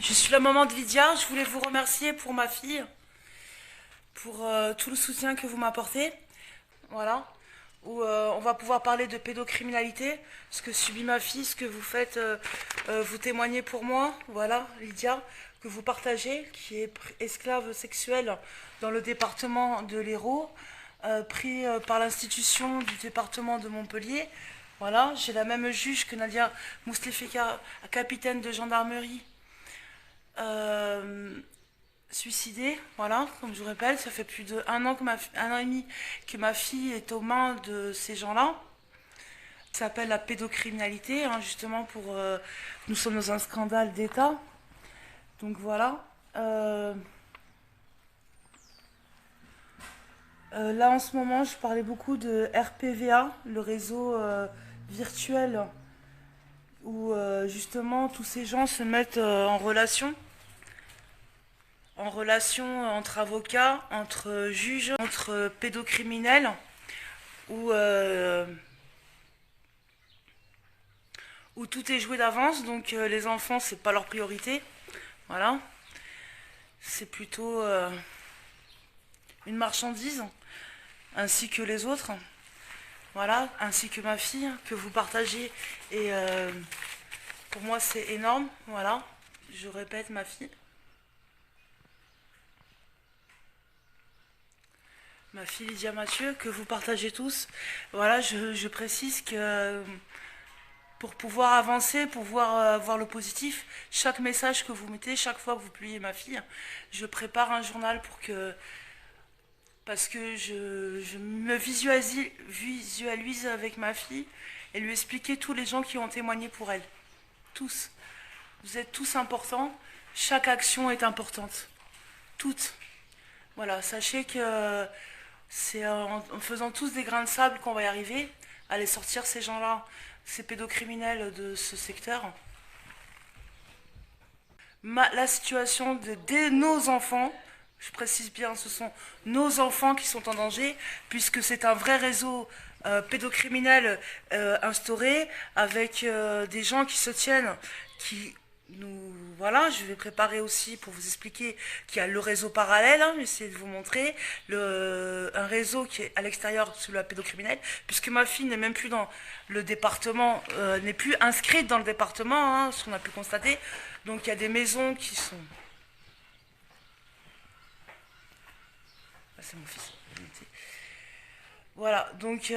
Je suis la maman de Lydia. Je voulais vous remercier pour ma fille, pour tout le soutien que vous m'apportez. Voilà. On va pouvoir parler de pédocriminalité, ce que subit ma fille, ce que vous faites, vous témoignez pour moi. Voilà, Lydia, que vous partagez, qui est esclave sexuelle dans le département de l'Hérault, pris par l'institution du département de Montpellier. Voilà, j'ai la même juge que Nadia Moustefeka, capitaine de gendarmerie, euh, suicidée. Voilà, comme je vous rappelle, ça fait plus d'un an, un an et demi que ma fille est aux mains de ces gens-là. Ça s'appelle la pédocriminalité, hein, justement pour... nous sommes dans un scandale d'État. Donc voilà. Là en ce moment, je parlais beaucoup de RPVA, le réseau virtuel où justement tous ces gens se mettent en relation entre avocats, entre juges, entre pédocriminels, où, où tout est joué d'avance, donc les enfants, c'est pas leur priorité. Voilà. C'est plutôt une marchandise, ainsi que les autres. Voilà, ainsi que ma fille, que vous partagez. Et pour moi, c'est énorme. Voilà, je répète, ma fille. Ma fille Lydia Mathieu, que vous partagez tous. Voilà, je précise que pour pouvoir avancer, pour voir le positif, chaque message que vous mettez, chaque fois que vous publiez ma fille, je prépare un journal pour que... Parce que je me visualise avec ma fille et lui expliquer tous les gens qui ont témoigné pour elle. Tous. Vous êtes tous importants. Chaque action est importante. Toutes. Voilà, sachez que c'est en faisant tous des grains de sable qu'on va y arriver à les sortir ces gens-là, ces pédocriminels de ce secteur. La situation de nos enfants, je précise bien, ce sont nos enfants qui sont en danger, puisque c'est un vrai réseau pédocriminel instauré, avec des gens qui se tiennent, qui nous... Voilà, je vais préparer aussi pour vous expliquer qu'il y a le réseau parallèle, hein, j'essaie de vous montrer, un réseau qui est à l'extérieur sous la pédocriminelle, puisque ma fille n'est même plus dans le département, n'est plus inscrite dans le département, hein, ce qu'on a pu constater. Donc il y a des maisons qui sont... Ah, c'est mon fils. Voilà, donc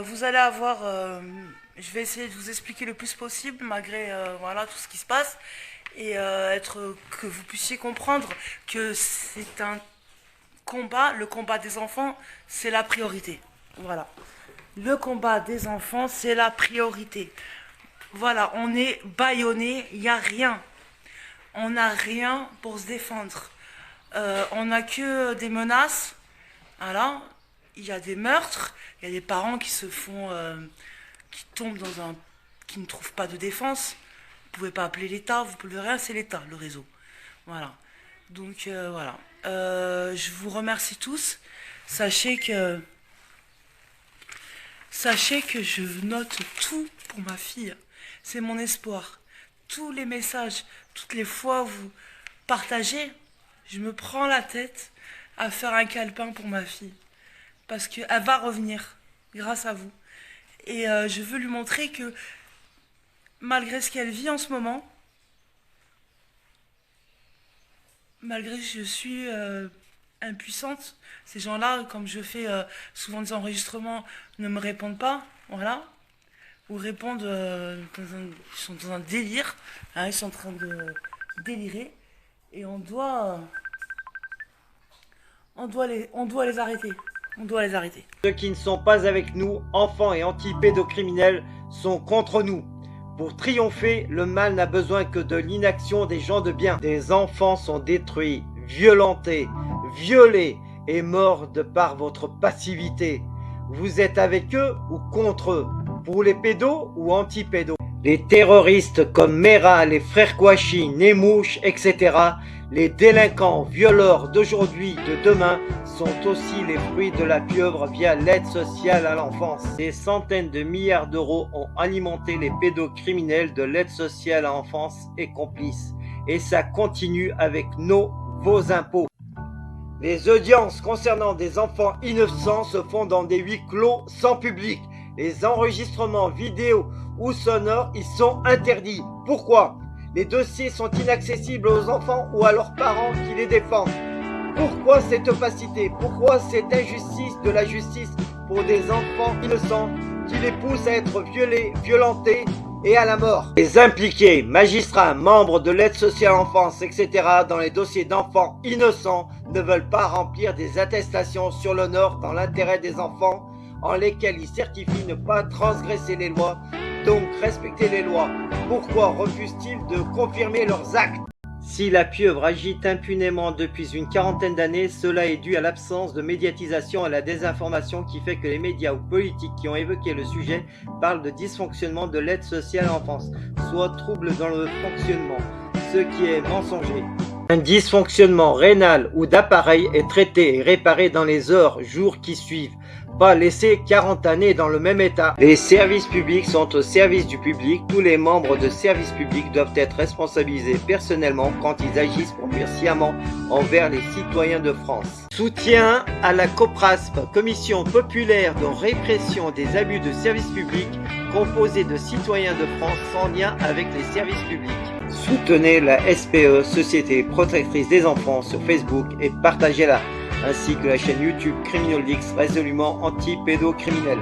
vous allez avoir... je vais essayer de vous expliquer le plus possible, malgré voilà, tout ce qui se passe, et que vous puissiez comprendre que c'est un combat, le combat des enfants, c'est la priorité. Voilà. Le combat des enfants, c'est la priorité. Voilà, on est bâillonné, il n'y a rien. On n'a rien pour se défendre. On n'a que des menaces. Voilà. Il y a des meurtres. Il y a des parents qui se font... qui tombent dans un... qui ne trouvent pas de défense. Vous ne pouvez pas appeler l'État. Vous pouvez rien, c'est l'État, le réseau. Voilà. Donc, voilà. Je vous remercie tous. Sachez que je note tout pour ma fille. C'est mon espoir. Tous les messages, toutes les fois où vous partagez, je me prends la tête à faire un calepin pour ma fille. Parce qu'elle va revenir, grâce à vous. Et je veux lui montrer que, malgré ce qu'elle vit en ce moment, malgré que je suis impuissante, ces gens-là, comme je fais souvent des enregistrements, ne me répondent pas, voilà. Ou répondent, ils sont dans un délire, hein, ils sont en train de délirer, et on doit les arrêter. On doit les arrêter. Ceux qui ne sont pas avec nous, enfants et anti-pédocriminels, sont contre nous. Pour triompher, le mal n'a besoin que de l'inaction des gens de bien. Des enfants sont détruits, violentés, violés et morts de par votre passivité. Vous êtes avec eux ou contre eux? Pour les pédos ou anti-pédos? Les terroristes comme Mera, les frères Kouachi, Nemouche, etc. Les délinquants, violeurs d'aujourd'hui, de demain, sont aussi les fruits de la pieuvre via l'aide sociale à l'enfance. Des centaines de milliards d'euros ont alimenté les pédocriminels de l'aide sociale à l'enfance et complices. et ça continue avec vos impôts. Les audiences concernant des enfants innocents se font dans des huis clos sans public. Les enregistrements vidéo ou sonores y sont interdits. Pourquoi? Les dossiers sont inaccessibles aux enfants ou à leurs parents qui les défendent. Pourquoi cette opacité? Pourquoi cette injustice de la justice pour des enfants innocents qui les pousse à être violés, violentés et à la mort? Les impliqués, magistrats, membres de l'aide sociale à l'enfance, etc. dans les dossiers d'enfants innocents ne veulent pas remplir des attestations sur l'honneur dans l'intérêt des enfants en lesquels ils certifient ne pas transgresser les lois, donc respecter les lois. Pourquoi refusent-ils de confirmer leurs actes? Si la pieuvre agit impunément depuis une quarantaine d'années, cela est dû à l'absence de médiatisation et à la désinformation qui fait que les médias ou politiques qui ont évoqué le sujet parlent de dysfonctionnement de l'aide sociale à l'enfance, soit trouble dans le fonctionnement, ce qui est mensonger. Un dysfonctionnement rénal ou d'appareil est traité et réparé dans les heures, jours qui suivent. Pas laisser 40 années dans le même état. Les services publics sont au service du public. Tous les membres de services publics doivent être responsabilisés personnellement quand ils agissent pour nuire sciemment envers les citoyens de France. Soutien à la COPRASP, Commission populaire de répression des abus de services publics, composée de citoyens de France sans lien avec les services publics. Soutenez la SPE, Société Protectrice des Enfants, sur Facebook et partagez-la, ainsi que la chaîne YouTube CriminalX, résolument anti-pédocriminel.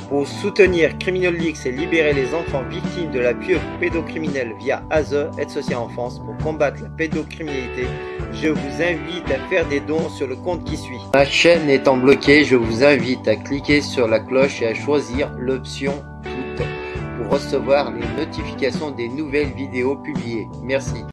Pour soutenir CriminalX et libérer les enfants victimes de la pieuvre pédocriminelle via ASE, Aide sociale en France, pour combattre la pédocriminalité, je vous invite à faire des dons sur le compte qui suit. Ma chaîne étant bloquée, je vous invite à cliquer sur la cloche et à choisir l'option toutes pour recevoir les notifications des nouvelles vidéos publiées. Merci.